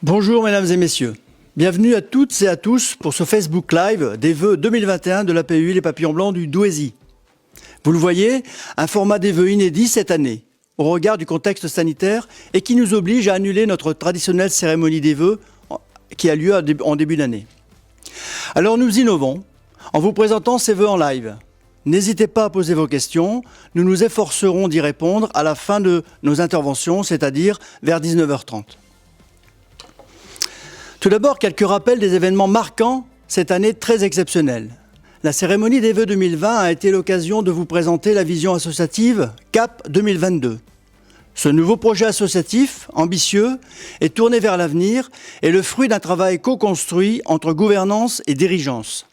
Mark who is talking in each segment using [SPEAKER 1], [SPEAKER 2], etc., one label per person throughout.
[SPEAKER 1] Bonjour mesdames et messieurs, bienvenue à toutes et à tous pour ce Facebook Live des vœux 2021 de l'APUI Les Papillons Blancs du Douaisis. Vous le voyez, un format des vœux inédit cette année, au regard du contexte sanitaire et qui nous oblige à annuler notre traditionnelle cérémonie des vœux qui a lieu en début d'année. Alors nous innovons en vous présentant ces vœux en live. N'hésitez pas à poser vos questions, nous nous efforcerons d'y répondre à la fin de nos interventions, c'est-à-dire vers 19h30. Tout d'abord, quelques rappels des événements marquants cette année très exceptionnelle. La cérémonie des vœux 2020 a été l'occasion de vous présenter la vision associative CAP 2022. Ce nouveau projet associatif, ambitieux et tourné vers l'avenir, est le fruit d'un travail co-construit entre gouvernance et dirigeance.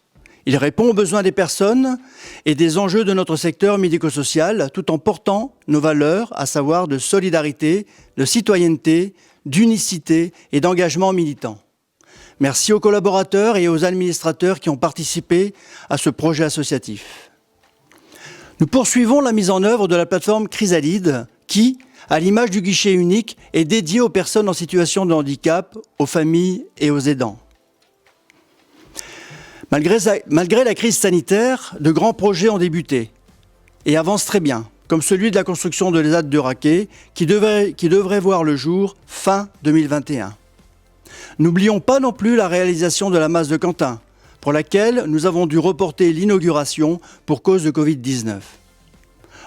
[SPEAKER 1] Il répond aux besoins des personnes et des enjeux de notre secteur médico-social, tout en portant nos valeurs, à savoir de solidarité, de citoyenneté, d'unicité et d'engagement militant. Merci aux collaborateurs et aux administrateurs qui ont participé à ce projet associatif. Nous poursuivons la mise en œuvre de la plateforme Chrysalide qui, à l'image du guichet unique, est dédiée aux personnes en situation de handicap, aux familles et aux aidants. Malgré la crise sanitaire, de grands projets ont débuté et avancent très bien, comme celui de la construction de l'ESAT de Raquet qui devrait voir le jour fin 2021. N'oublions pas non plus la réalisation de la masse de Quentin, pour laquelle nous avons dû reporter l'inauguration pour cause de Covid-19.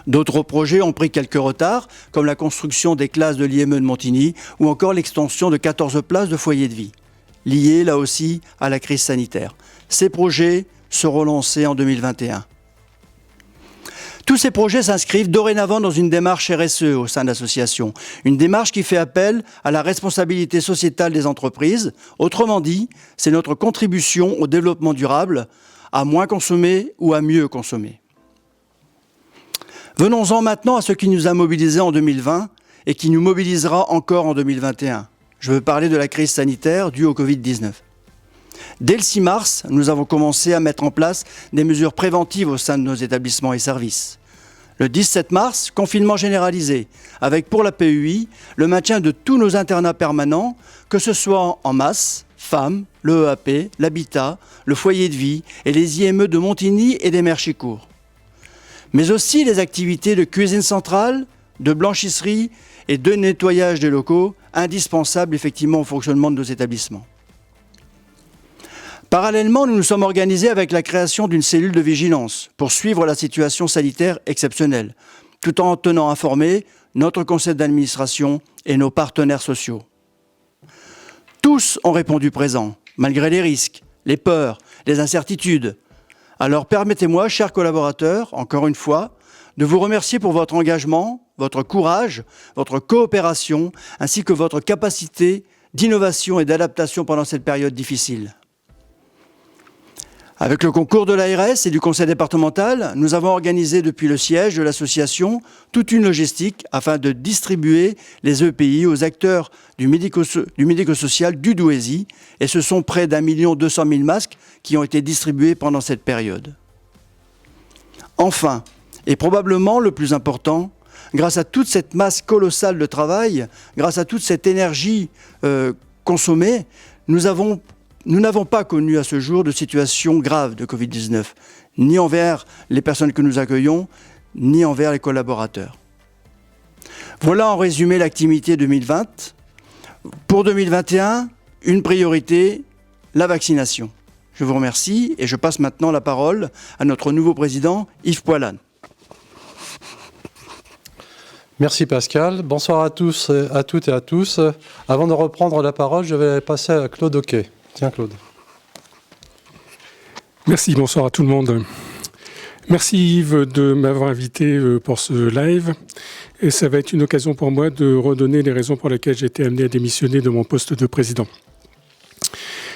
[SPEAKER 1] D'autres projets ont pris quelques retards, comme la construction des classes de l'IME de Montigny ou encore l'extension de 14 places de foyer de vie, liées là aussi à la crise sanitaire. Ces projets seront lancés en 2021. Tous ces projets s'inscrivent dorénavant dans une démarche RSE au sein de l'association, une démarche qui fait appel à la responsabilité sociétale des entreprises. Autrement dit, c'est notre contribution au développement durable, à moins consommer ou à mieux consommer. Venons-en maintenant à ce qui nous a mobilisés en 2020 et qui nous mobilisera encore en 2021. Je veux parler de la crise sanitaire due au Covid-19. Dès le 6 mars, nous avons commencé à mettre en place des mesures préventives au sein de nos établissements et services. Le 17 mars, confinement généralisé, avec pour la PUI le maintien de tous nos internats permanents, que ce soit en masse, femmes, le EAP, l'habitat, le foyer de vie et les IME de Montigny et des Merchicourt. Mais aussi les activités de cuisine centrale, de blanchisserie et de nettoyage des locaux, indispensables effectivement au fonctionnement de nos établissements. Parallèlement, nous nous sommes organisés avec la création d'une cellule de vigilance pour suivre la situation sanitaire exceptionnelle, tout en tenant informés notre conseil d'administration et nos partenaires sociaux. Tous ont répondu présent, malgré les risques, les peurs, les incertitudes. Alors permettez-moi, chers collaborateurs, encore une fois, de vous remercier pour votre engagement, votre courage, votre coopération, ainsi que votre capacité d'innovation et d'adaptation pendant cette période difficile. Avec le concours de l'ARS et du conseil départemental, nous avons organisé depuis le siège de l'association toute une logistique afin de distribuer les EPI aux acteurs du médico-social du Douaisis et ce sont près d'1 200 000 masques qui ont été distribués pendant cette période. Enfin, et probablement le plus important, grâce à toute cette masse colossale de travail, grâce à toute cette énergie consommée, nous n'avons pas connu à ce jour de situation grave de Covid-19, ni envers les personnes que nous accueillons, ni envers les collaborateurs. Voilà en résumé l'activité 2020. Pour 2021, une priorité, la vaccination. Je vous remercie et je passe maintenant la parole à notre nouveau président, Yves Poilane.
[SPEAKER 2] Merci Pascal. Bonsoir à tous, à toutes et à tous. Avant de reprendre la parole, je vais passer à Claude Oquet. Tiens Claude.
[SPEAKER 3] Merci, bonsoir à tout le monde. Merci Yves de m'avoir invité pour ce live. Et ça va être une occasion pour moi de redonner les raisons pour lesquelles j'ai été amené à démissionner de mon poste de président.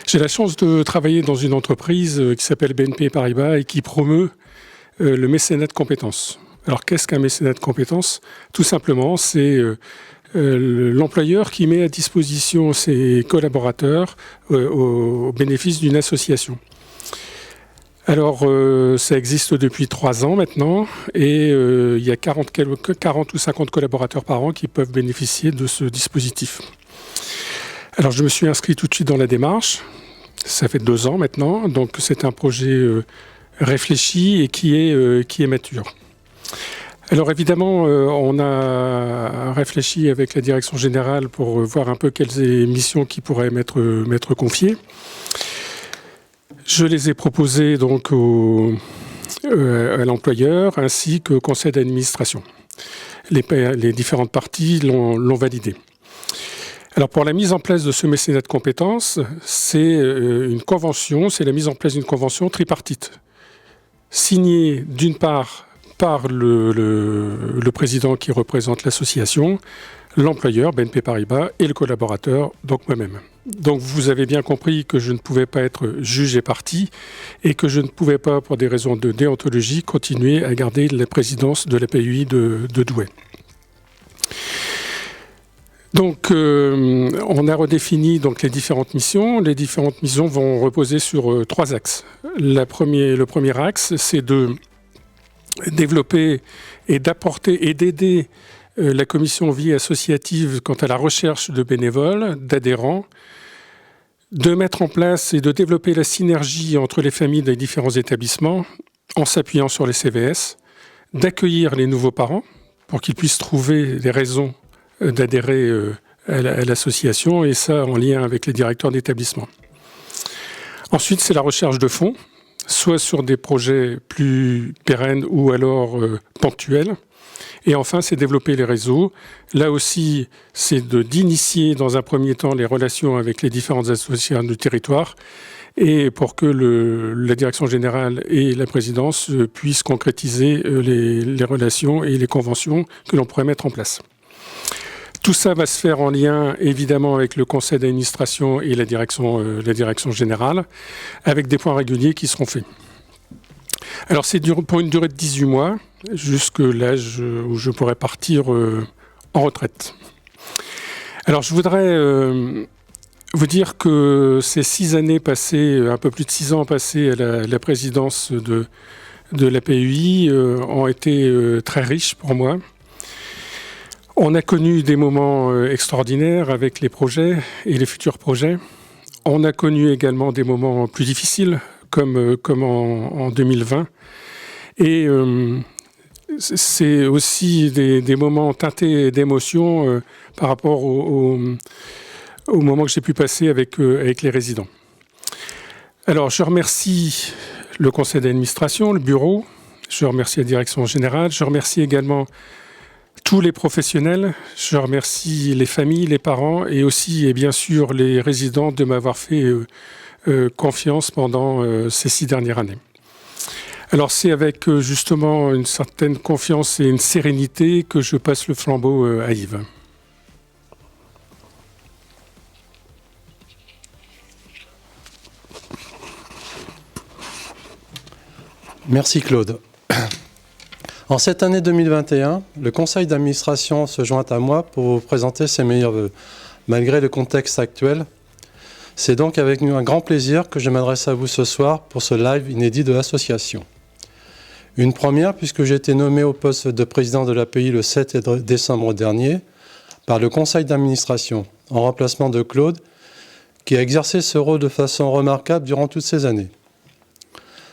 [SPEAKER 3] J'ai la chance de travailler dans une entreprise qui s'appelle BNP Paribas et qui promeut le mécénat de compétences. Alors qu'est-ce qu'un mécénat de compétences ? Tout simplement, c'est l'employeur qui met à disposition ses collaborateurs au bénéfice d'une association. Alors, ça existe depuis 3 ans maintenant et il y a 40 ou 50 collaborateurs par an qui peuvent bénéficier de ce dispositif. Alors je me suis inscrit tout de suite dans la démarche. Ça fait 2 ans maintenant, donc c'est un projet réfléchi et qui est mature. Alors évidemment, on a réfléchi avec la direction générale pour voir un peu quelles missions qui pourraient m'être confiées. Je les ai proposées donc à l'employeur ainsi qu'au conseil d'administration. Les différentes parties l'ont validé. Alors pour la mise en place de ce mécénat de compétences, c'est la mise en place d'une convention tripartite, signée d'une part par le président qui représente l'association, l'employeur, BNP Paribas, et le collaborateur, donc moi-même. Donc vous avez bien compris que je ne pouvais pas être juge et partie et que je ne pouvais pas, pour des raisons de déontologie, continuer à garder la présidence de l'APUI de Douai. Donc on a redéfini donc, les différentes missions. Les différentes missions vont reposer sur 3 axes. Le premier axe, c'est de développer et d'apporter et d'aider la commission vie associative quant à la recherche de bénévoles, d'adhérents, de mettre en place et de développer la synergie entre les familles des différents établissements en s'appuyant sur les CVS, d'accueillir les nouveaux parents pour qu'ils puissent trouver des raisons d'adhérer à l'association, et ça en lien avec les directeurs d'établissement. Ensuite, c'est la recherche de fonds, soit sur des projets plus pérennes ou alors ponctuels. Et enfin, c'est développer les réseaux. Là aussi, c'est d'initier dans un premier temps les relations avec les différentes associations du territoire et pour que la direction générale et la présidence puissent concrétiser les relations et les conventions que l'on pourrait mettre en place. Tout ça va se faire en lien, évidemment, avec le conseil d'administration et la direction générale, avec des points réguliers qui seront faits. Alors, c'est pour une durée de 18 mois, jusque l'âge où je pourrais partir en retraite. Alors, je voudrais vous dire que ces 6 années passées, un peu plus de 6 ans passés à la présidence de l'APUI ont été très riches pour moi. On a connu des moments extraordinaires avec les projets et les futurs projets. On a connu également des moments plus difficiles, comme en 2020. Et c'est aussi des moments teintés d'émotion par rapport au moment que j'ai pu passer avec les résidents. Alors, je remercie le conseil d'administration, le bureau, je remercie la direction générale, je remercie également tous les professionnels, je remercie les familles, les parents et aussi, et bien sûr, les résidents de m'avoir fait confiance pendant ces 6 dernières années. Alors c'est avec justement une certaine confiance et une sérénité que je passe le flambeau à Yves.
[SPEAKER 2] Merci Claude. En cette année 2021, le conseil d'administration se joint à moi pour vous présenter ses meilleurs vœux. Malgré le contexte actuel, c'est donc avec un grand plaisir que je m'adresse à vous ce soir pour ce live inédit de l'association. Une première puisque j'ai été nommé au poste de président de l'API le 7 décembre dernier par le conseil d'administration, en remplacement de Claude, qui a exercé ce rôle de façon remarquable durant toutes ces années.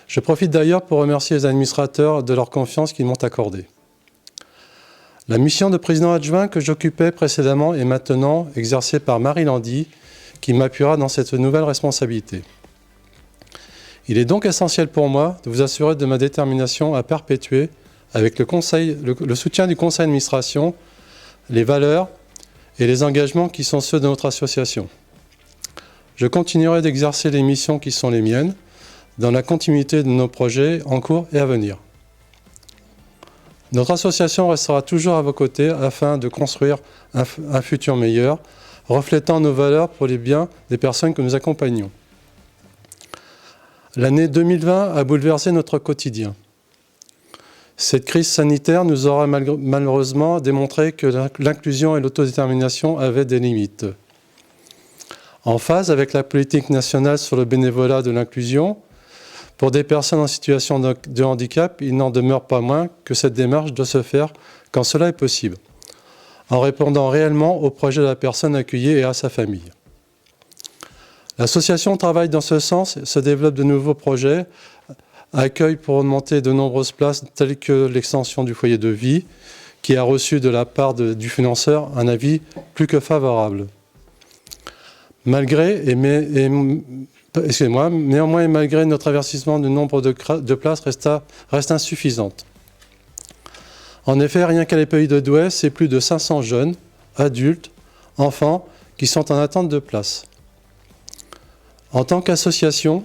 [SPEAKER 2] Je profite d'ailleurs pour remercier les administrateurs de leur confiance qu'ils m'ont accordée. La mission de président adjoint que j'occupais précédemment est maintenant exercée par Marie Landy, qui m'appuiera dans cette nouvelle responsabilité. Il est donc essentiel pour moi de vous assurer de ma détermination à perpétuer, avec le soutien du conseil d'administration, les valeurs et les engagements qui sont ceux de notre association. Je continuerai d'exercer les missions qui sont les miennes, dans la continuité de nos projets en cours et à venir. Notre association restera toujours à vos côtés afin de construire un futur meilleur, reflétant nos valeurs pour les biens des personnes que nous accompagnons. L'année 2020 a bouleversé notre quotidien. Cette crise sanitaire nous aura malheureusement démontré que l'inclusion et l'autodétermination avaient des limites. En phase avec la politique nationale sur le bénévolat de l'inclusion, pour des personnes en situation de handicap, il n'en demeure pas moins que cette démarche doit se faire quand cela est possible, en répondant réellement au projet de la personne accueillie et à sa famille. L'association travaille dans ce sens, se développe de nouveaux projets, accueille pour augmenter de nombreuses places telles que l'extension du foyer de vie, qui a reçu de la part du financeur un avis plus que favorable. Néanmoins et malgré notre avertissement, le nombre de places reste insuffisante. En effet, rien qu'à l'EPI de Douai, c'est plus de 500 jeunes, adultes, enfants qui sont en attente de place. En tant qu'association,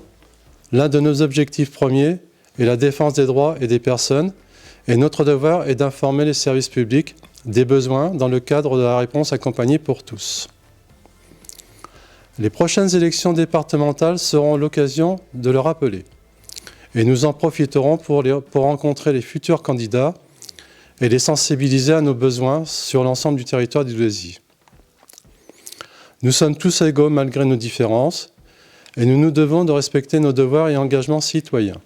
[SPEAKER 2] l'un de nos objectifs premiers est la défense des droits et des personnes, et notre devoir est d'informer les services publics des besoins dans le cadre de la réponse accompagnée pour tous. Les prochaines élections départementales seront l'occasion de le rappeler, et nous en profiterons pour rencontrer les futurs candidats et les sensibiliser à nos besoins sur l'ensemble du territoire du Douaisis. Nous sommes tous égaux malgré nos différences, et nous nous devons de respecter nos devoirs et engagements citoyens.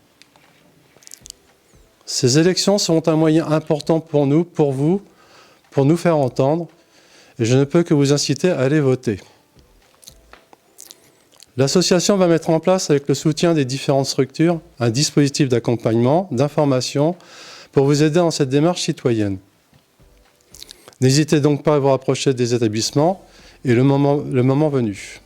[SPEAKER 2] Ces élections seront un moyen important pour nous, pour vous, pour nous faire entendre, et je ne peux que vous inciter à aller voter. L'association va mettre en place, avec le soutien des différentes structures, un dispositif d'accompagnement, d'information, pour vous aider dans cette démarche citoyenne. N'hésitez donc pas à vous rapprocher des établissements, et le moment venu.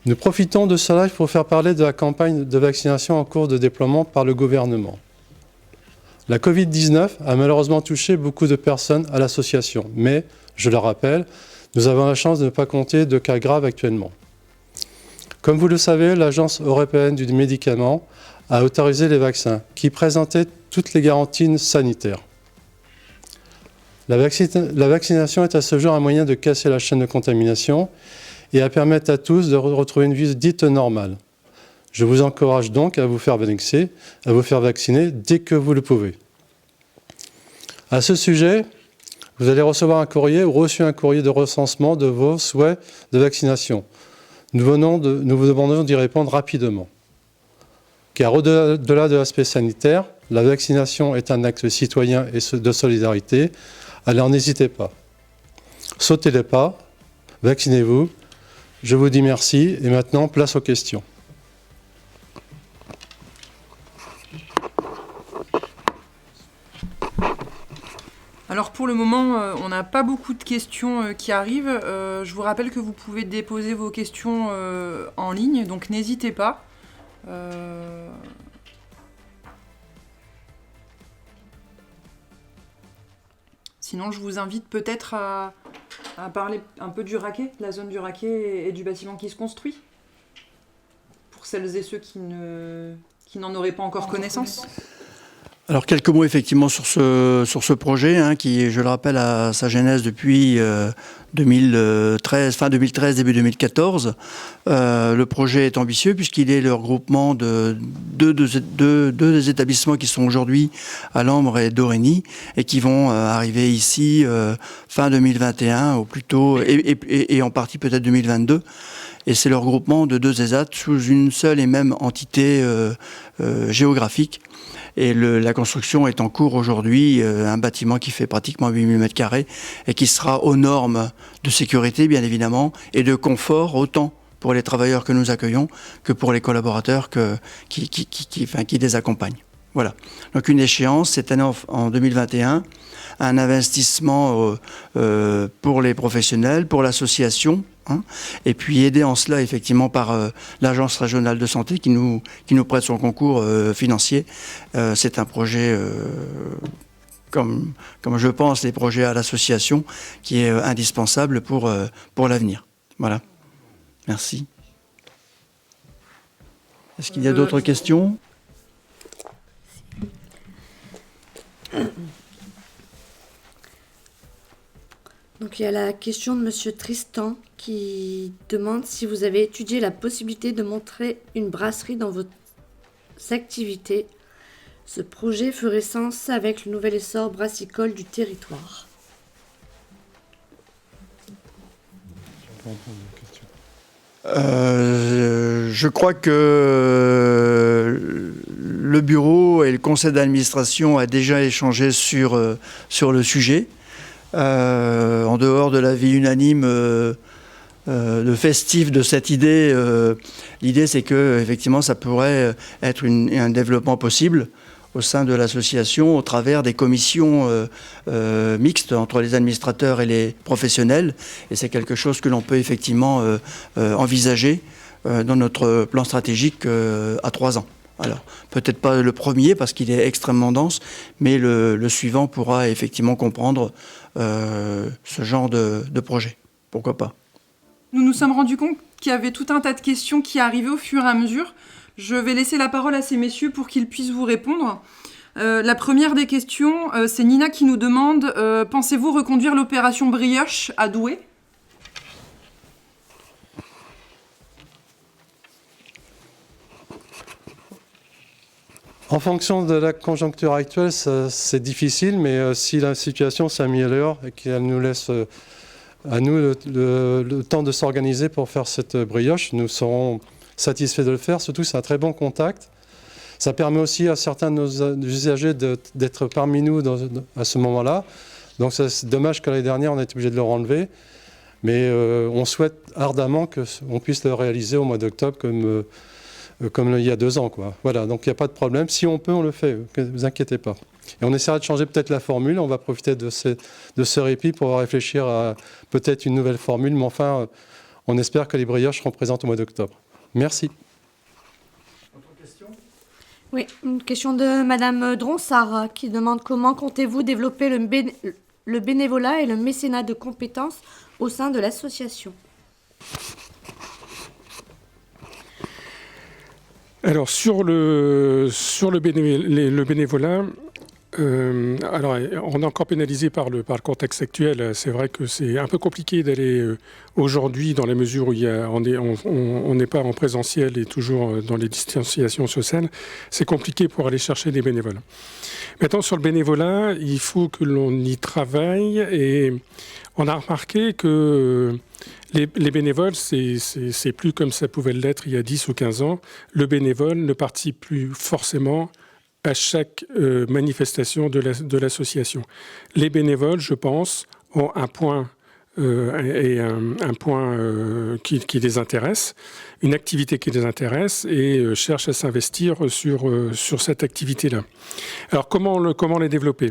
[SPEAKER 2] Nous profitons de cela pour faire parler de la campagne de vaccination en cours de déploiement par le gouvernement. La Covid-19 a malheureusement touché beaucoup de personnes à l'association, mais, je le rappelle, nous avons la chance de ne pas compter de cas graves actuellement. Comme vous le savez, l'Agence européenne du médicament a autorisé les vaccins qui présentaient toutes les garanties sanitaires. La vaccination est à ce jour un moyen de casser la chaîne de contamination et à permettre à tous de retrouver une vie dite normale. Je vous encourage donc à vous faire vacciner dès que vous le pouvez. À ce sujet, vous allez recevoir un courrier ou reçu un courrier de recensement de vos souhaits de vaccination. Nous vous demandons d'y répondre rapidement. Car au-delà de l'aspect sanitaire, la vaccination est un acte citoyen et de solidarité. Alors n'hésitez pas. Sautez les pas, vaccinez-vous. Je vous dis merci et maintenant, place aux questions.
[SPEAKER 4] Alors pour le moment, on n'a pas beaucoup de questions qui arrivent. Je vous rappelle que vous pouvez déposer vos questions en ligne, donc n'hésitez pas. Sinon, je vous invite peut-être à parler un peu du Raquet, de la zone du Raquet et du bâtiment qui se construit, pour celles et ceux qui n'en auraient pas encore connaissance.
[SPEAKER 1] Alors quelques mots effectivement sur ce projet qui, je le rappelle, a sa genèse depuis 2013, fin 2013, début 2014. Le projet est ambitieux puisqu'il est le regroupement de deux établissements qui sont aujourd'hui à Lambre et Dorigny et qui vont arriver ici fin 2021 au plus tôt et en partie peut-être 2022. Et c'est le regroupement de deux ESAT sous une seule et même entité géographique. Et la construction est en cours aujourd'hui, un bâtiment qui fait pratiquement 8000 m² et qui sera aux normes de sécurité, bien évidemment, et de confort, autant pour les travailleurs que nous accueillons que pour les collaborateurs qui les accompagnent. Voilà. Donc une échéance cette année en 2021, un investissement pour les professionnels, pour l'association, et puis aider en cela effectivement par l'Agence régionale de santé qui nous prête son concours financier. C'est un projet, comme je pense, les projets à l'association, qui est indispensable pour l'avenir. Voilà. Merci. Est-ce qu'il y a d'autres questions ?
[SPEAKER 5] Donc il y a la question de Monsieur Tristan qui demande si vous avez étudié la possibilité de montrer une brasserie dans vos activités. Ce projet ferait sens avec le nouvel essor brassicole du territoire.
[SPEAKER 1] Je crois que le bureau et le conseil d'administration a déjà échangé sur le sujet. En dehors de l'avis unanime festif de cette idée. L'idée, c'est que effectivement, ça pourrait être un développement possible au sein de l'association au travers des commissions mixtes entre les administrateurs et les professionnels. Et c'est quelque chose que l'on peut effectivement envisager dans notre plan stratégique à 3 ans. Alors, peut-être pas le premier parce qu'il est extrêmement dense, mais le suivant pourra effectivement comprendre ce genre de projet. Pourquoi pas?
[SPEAKER 4] Nous nous sommes rendus compte qu'il y avait tout un tas de questions qui arrivaient au fur et à mesure. Je vais laisser la parole à ces messieurs pour qu'ils puissent vous répondre. La première des questions, c'est Nina qui nous demande « Pensez-vous reconduire l'opération Brioche à Douai ?»
[SPEAKER 2] En fonction de la conjoncture actuelle, c'est difficile, mais si la situation s'améliore et qu'elle nous laisse à nous le temps de s'organiser pour faire cette brioche, nous serons satisfaits de le faire. Surtout, c'est un très bon contact. Ça permet aussi à certains de nos usagers d'être parmi nous à ce moment-là. Donc c'est dommage que l'année dernière, on ait été obligé de le enlever. Mais on souhaite ardemment qu'on puisse le réaliser au mois d'octobre comme il y a 2 ans, quoi. Voilà, donc il n'y a pas de problème. Si on peut, on le fait, ne vous inquiétez pas. Et on essaiera de changer peut-être la formule. On va profiter de ce répit pour réfléchir à peut-être une nouvelle formule. Mais enfin, on espère que les brioches seront présentes au mois d'octobre. Merci.
[SPEAKER 1] Autre question ?
[SPEAKER 5] Oui, une question de Madame Dronsard qui demande comment comptez-vous développer le bénévolat et le mécénat de compétences au sein de l'association ?
[SPEAKER 3] Alors, sur le bénévolat, alors, on est encore pénalisé par le contexte actuel. C'est vrai que c'est un peu compliqué d'aller aujourd'hui, dans la mesure où on n'est pas en présentiel et toujours dans les distanciations sociales. C'est compliqué pour aller chercher des bénévoles. Maintenant, sur le bénévolat, il faut que l'on y travaille et on a remarqué que les bénévoles, c'est plus comme ça pouvait l'être il y a 10 ou 15 ans. Le bénévole ne participe plus forcément à chaque manifestation de l'association. Les bénévoles, je pense, ont un point qui les intéresse, une activité qui les intéresse et cherchent à s'investir sur cette activité-là. Alors comment les développer ?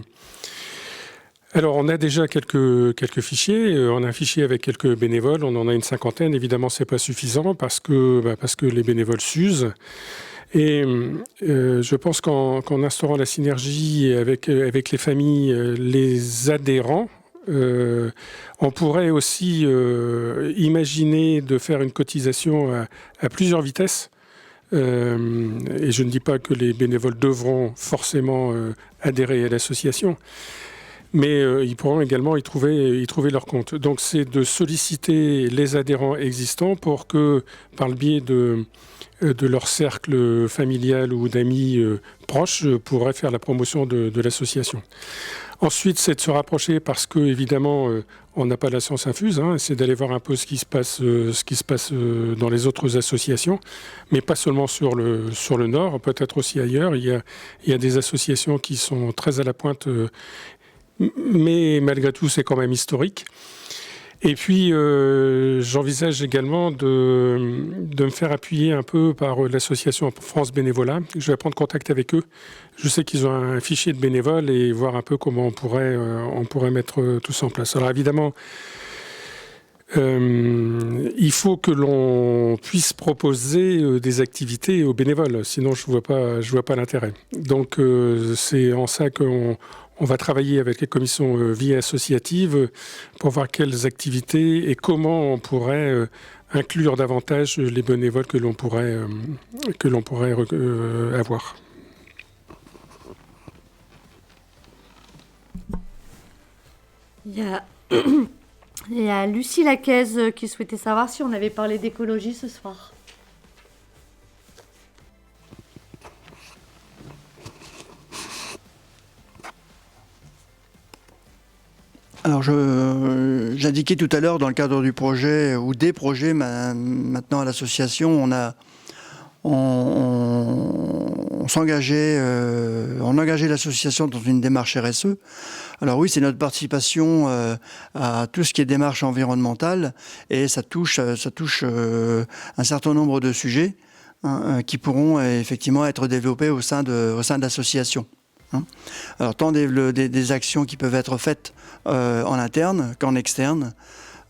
[SPEAKER 3] Alors, on a déjà quelques fichiers. On a un fichier avec quelques bénévoles. On en a une 50aine. Évidemment, c'est pas suffisant parce que les bénévoles s'usent. Et je pense qu'en instaurant la synergie avec les familles, les adhérents, on pourrait aussi imaginer de faire une cotisation à plusieurs vitesses. Et je ne dis pas que les bénévoles devront forcément adhérer à l'association. Mais ils pourront également y trouver leur compte. Donc c'est de solliciter les adhérents existants pour que, par le biais de leur cercle familial ou d'amis proches, pourraient faire la promotion de l'association. Ensuite, c'est de se rapprocher parce que, évidemment, on n'a pas la science infuse, hein, c'est d'aller voir un peu ce qui se passe dans les autres associations, mais pas seulement sur le Nord, peut-être aussi ailleurs. Il y a des associations qui sont très à la pointe, mais malgré tout, c'est quand même historique. Et puis, j'envisage également de me faire appuyer un peu par l'association France Bénévolat. Je vais prendre contact avec eux. Je sais qu'ils ont un fichier de bénévoles et voir un peu comment on pourrait mettre tout ça en place. Alors évidemment, il faut que l'on puisse proposer des activités aux bénévoles. Sinon, je vois pas l'intérêt. Donc, c'est en ça qu'on va travailler avec les commissions vie associative pour voir quelles activités et comment on pourrait inclure davantage les bénévoles que l'on pourrait avoir.
[SPEAKER 5] Il y a Lucie Lacaise qui souhaitait savoir si on avait parlé d'écologie ce soir.
[SPEAKER 1] Alors, j'indiquais tout à l'heure, dans le cadre du projet, ou des projets maintenant à l'association, on s'engageait, on engageait l'association dans une démarche RSE. Alors oui, c'est notre participation à tout ce qui est démarche environnementale et ça touche un certain nombre de sujets qui pourront effectivement être développés au sein de l'association. Alors tant des actions qui peuvent être faites en interne qu'en externe.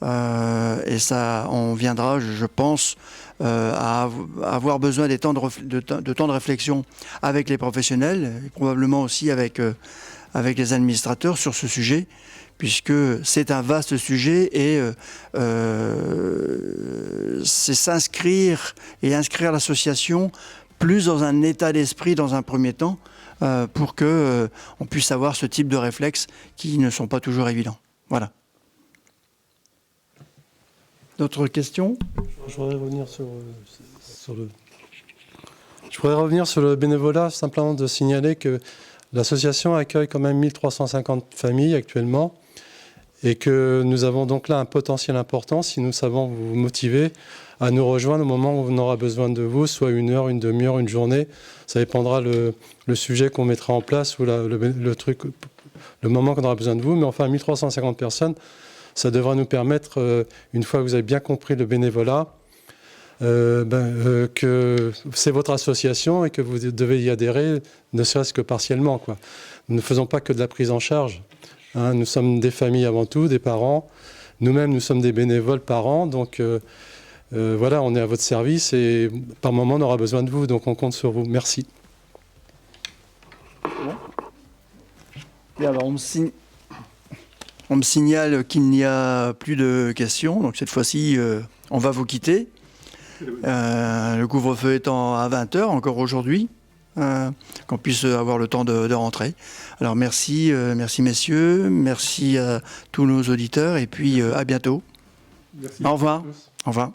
[SPEAKER 1] Et ça, on viendra, je pense, à avoir besoin de temps de réflexion avec les professionnels et probablement aussi avec les administrateurs sur ce sujet, puisque c'est un vaste sujet et c'est s'inscrire et inscrire l'association plus dans un état d'esprit dans un premier temps pour qu'on puisse avoir ce type de réflexes qui ne sont pas toujours évidents. Voilà. D'autres questions ?
[SPEAKER 2] Je voudrais revenir sur le bénévolat, simplement de signaler que l'association accueille quand même 1350 familles actuellement et que nous avons donc là un potentiel important si nous savons vous motiver à nous rejoindre au moment où on aura besoin de vous, soit 1 heure, une demi-heure, une journée. Ça dépendra le sujet qu'on mettra en place ou le moment qu'on aura besoin de vous. Mais enfin, 1350 personnes, ça devra nous permettre, une fois que vous avez bien compris le bénévolat, que c'est votre association et que vous devez y adhérer, ne serait-ce que partiellement, quoi. Nous ne faisons pas que de la prise en charge. Nous sommes des familles avant tout, des parents. Nous-mêmes, nous sommes des bénévoles parents. Donc voilà, on est à votre service et par moment, on aura besoin de vous. Donc on compte sur vous. Merci.
[SPEAKER 1] Bon. Et alors, on me signale qu'il n'y a plus de questions. Donc cette fois-ci, on va vous quitter. Le couvre-feu étant à 20h, encore aujourd'hui, qu'on puisse avoir le temps de rentrer. Alors merci messieurs, merci à tous nos auditeurs et puis à bientôt.
[SPEAKER 3] Merci.
[SPEAKER 1] Au revoir. Au revoir.